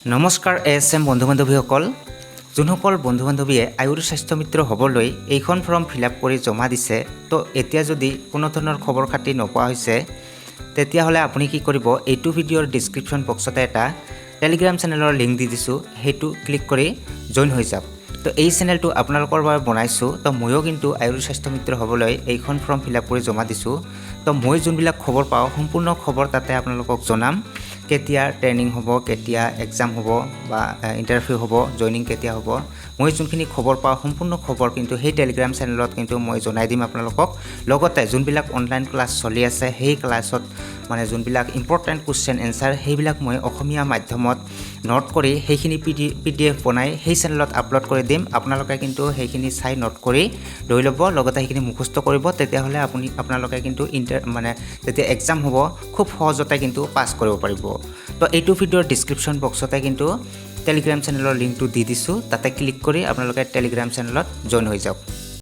নমস্কাৰ এএছএম বন্ধু বান্ধৱীসকল যোনসকল বন্ধু বান্ধৱীয়ে আয়ুৰ স্বাস্থ্য মিত্ৰ হ'বলৈ এইখন ফৰ্ম ফিল আপ কৰি জমা দিছে তো এতিয়া যদি কোনো ধৰণৰ খবৰ খাতি নোপোৱা হৈছে তেতিয়াহ'লে আপুনি কি কৰিব এইটো ভিডিঅ'ৰ ডেছক্ৰিপশ্যন বক্সতে এটা টেলিগ্ৰাম চেনেলৰ লিংক দি দিছোঁ সেইটো ক্লিক কৰি জইন হৈ যাওক তো এই চেনেলটো আপোনালোকৰ বাবে বনাইছোঁ তো ময়ো কিন্তু আয়ুৰ স্বাস্থ্য মিত্ৰ হ'বলৈ এইখন ফৰ্ম ফিল আপ কৰি জমা দিছোঁ তো মই যোনবিলাক খবৰ পাওঁ সম্পূৰ্ণ খবৰ তাতে আপোনালোকক জনাম কেতিয়া ট্ৰেইনিং হ'ব কেতিয়া এক্সাম হ'ব বা ইণ্টাৰভিউ হ'ব জইনিং কেতিয়া হ'ব মই যোনখিনি খবৰ পাওঁ সম্পূৰ্ণ খবৰ কিন্তু সেই টেলিগ্ৰাম চেনেলত কিন্তু মই জনাই দিম আপোনালোকক লগতে যোনবিলাক অনলাইন ক্লাছ চলি আছে সেই ক্লাছত মানে যোনবিলাক ইম্পৰ্টেণ্ট কুৱেশ্যন এনসাৰ সেইবিলাক মই অসমীয়া মাধ্যমত নোট কৰি সেইখিনি পিডিএফ বনাই সেই চেনেলত আপলোড কৰি দিম আপোনালোকে কিন্তু সেইখিনি চাই নোট কৰি লৈ ল'ব লগতে সেইখিনি মুখস্থ কৰিব তেতিয়াহ'লে আপোনালোকে কিন্তু যেতিয়া এক্সাম হ'ব খুব সহজতে কিন্তু পাছ কৰিব পাৰিব তো এইটো ভিডিঅ'ৰ ডেছক্ৰিপশ্যন বক্সতে কিন্তু টেলিগ্ৰাম চেনেলৰ লিংকটো দি দিছোঁ তাতে ক্লিক কৰি আপোনালোকে টেলিগ্ৰাম চেনেলত জইন হৈ যাওক